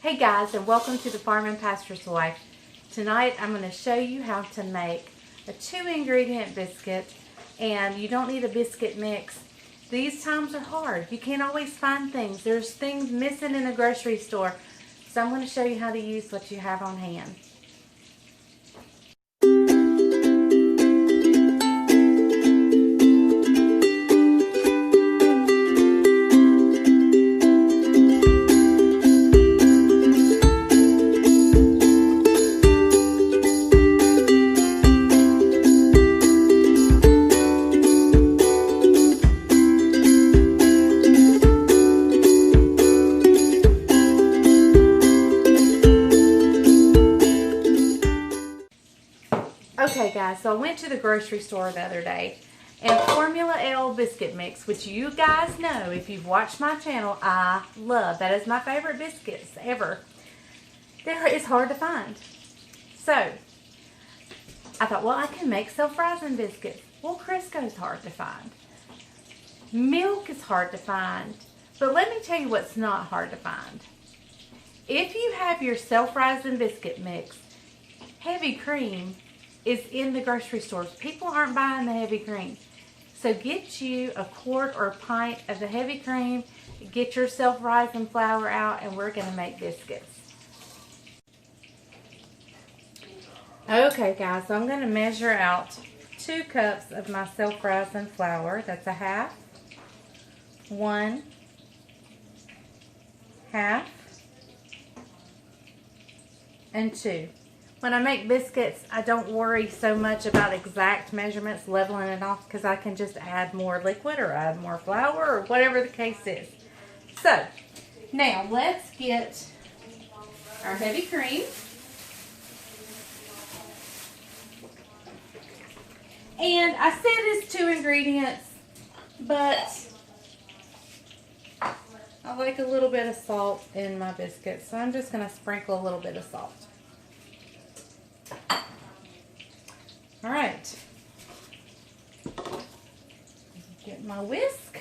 Hey guys, and welcome to the Farm and Pastor's Wife. Tonight I'm going to show you how to make a 2-ingredient biscuit, and you don't need a biscuit mix. These times are hard. You can't always find things. There's things missing in a grocery store. So I'm going to show you how to use what you have on hand. Okay guys, so I went to the grocery store the other day, and Formula L biscuit mix, which you guys know if you've watched my channel, I love. That is my favorite biscuits ever. It's hard to find. So I thought, well, I can make self-rising biscuits. Well, Crisco's hard to find. Milk is hard to find. But let me tell you what's not hard to find. If you have your self-rising biscuit mix, heavy cream is in the grocery stores. People aren't buying the heavy cream. So get you a quart or a pint of the heavy cream, get your self-rising flour out, and we're going to make biscuits. Okay guys, so I'm going to measure out 2 cups of my self-rising flour. That's a half, 1, half, and 2. When I make biscuits, I don't worry so much about exact measurements, leveling it off, because I can just add more liquid or add more flour or whatever the case is. So, now let's get our heavy cream. And I said it's 2 ingredients, but I like a little bit of salt in my biscuits, so I'm just going to sprinkle a little bit of salt. All right, get my whisk.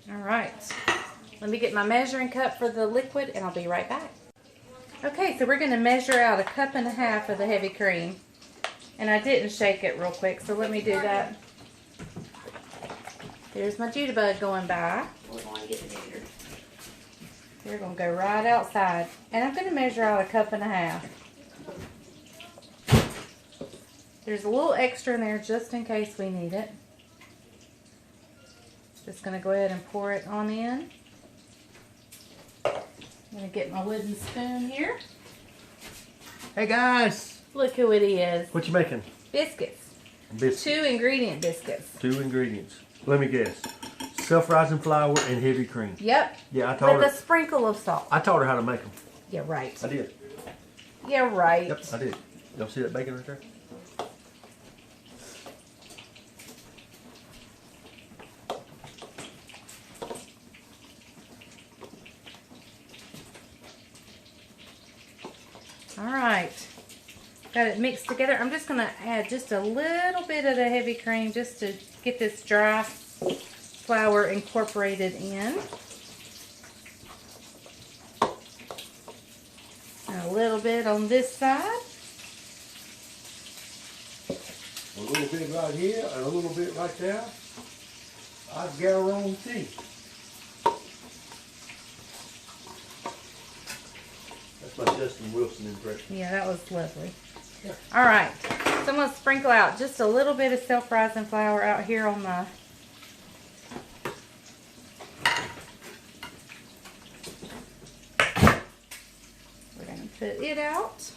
All right, let me get my measuring cup for the liquid and I'll be right back. Okay, so we're going to measure out 1.5 cups of the heavy cream. And I didn't shake it real quick, so let me do that. There's my jitterbug going by. They're going to go right outside. And I'm going to measure out 1.5 cups. There's a little extra in there just in case we need it. Just going to go ahead and pour it on in. I'm going to get my wooden spoon here. Hey guys! Look who it is. What you making? Biscuits. Biscuits. 2-ingredient biscuits. 2 ingredients. Let me guess. Self-rising flour and heavy cream. Yep. Yeah, I taught her. With a sprinkle of salt. I taught her how to make them. Yeah, right. I did. Yeah, right. Yep, I did. Y'all see that bacon right there? All right. Got it mixed together. I'm just going to add just a little bit of the heavy cream just to get this dry flour incorporated in. And a little bit on this side. A little bit right here and a little bit right there. I guarantee. That's my Justin Wilson impression. Yeah, that was lovely. Yeah. All right, so I'm going to sprinkle out just a little bit of self-rising flour out here on my we're going to put it out.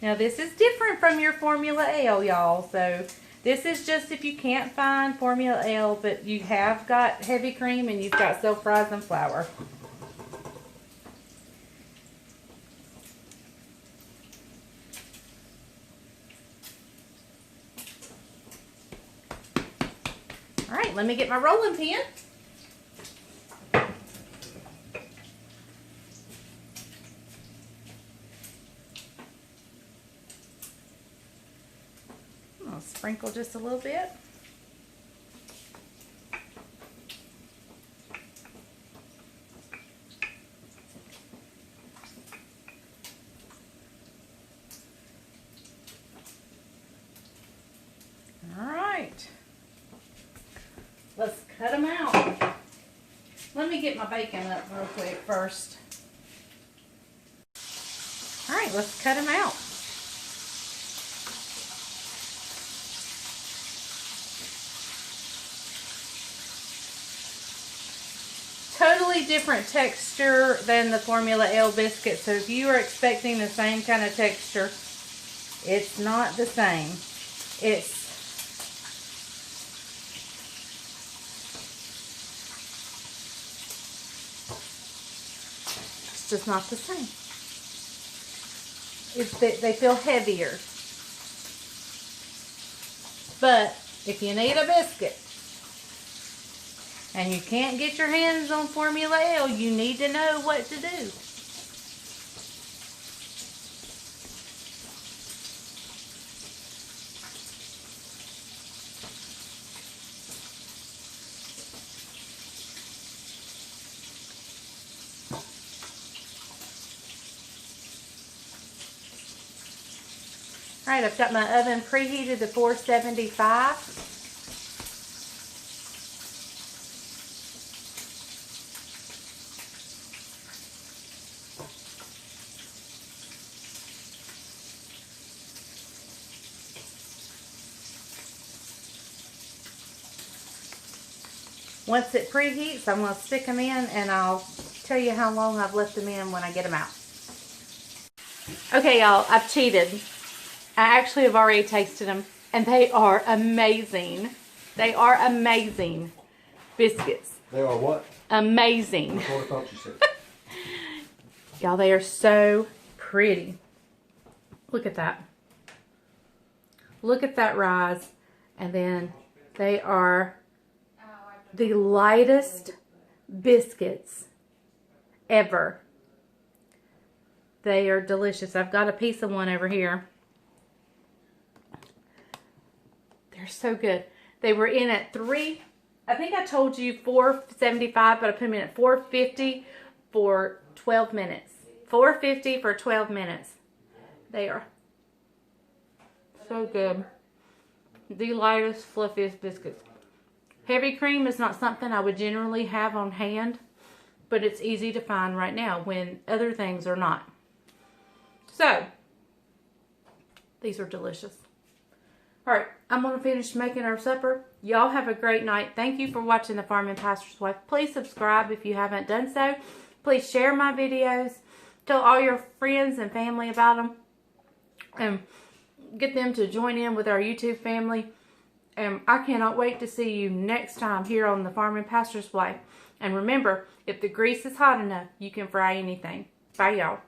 Now this is different from your Formula L, y'all. So this is just if you can't find Formula L, but you have got heavy cream and you've got self-rising flour. All right, let me get my rolling pin. Sprinkle just a little bit. All right. Let's cut them out. Let me get my bacon up real quick first. All right, let's cut them out. Totally different texture than the Formula L biscuit. So if you are expecting the same kind of texture, it's not the same. It's just not the same. They feel heavier. But if you need a biscuit and you can't get your hands on Formula L, you need to know what to do. All right, I've got my oven preheated to 475. Once it preheats, I'm going to stick them in and I'll tell you how long I've left them in when I get them out. Okay, y'all, I've cheated. I actually have already tasted them and they are amazing. They are amazing biscuits. They are what? Amazing. That's what I thought you said. Y'all, they are so pretty. Look at that. Look at that rise. And then they are the lightest biscuits ever. They are delicious. I've got a piece of one over here. They're so good. They were in at I think I told you 475, but I put them in at 450 for 12 minutes. 450 for 12 minutes. They are so good. The lightest, fluffiest biscuits. Heavy cream is not something I would generally have on hand, but it's easy to find right now when other things are not. So, these are delicious. All right, I'm going to finish making our supper. Y'all have a great night. Thank you for watching The Farming Pastor's Wife. Please subscribe if you haven't done so. Please share my videos. Tell all your friends and family about them. And get them to join in with our YouTube family. And I cannot wait to see you next time here on The Farming Pastor's Wife. And remember, if the grease is hot enough, you can fry anything. Bye, y'all.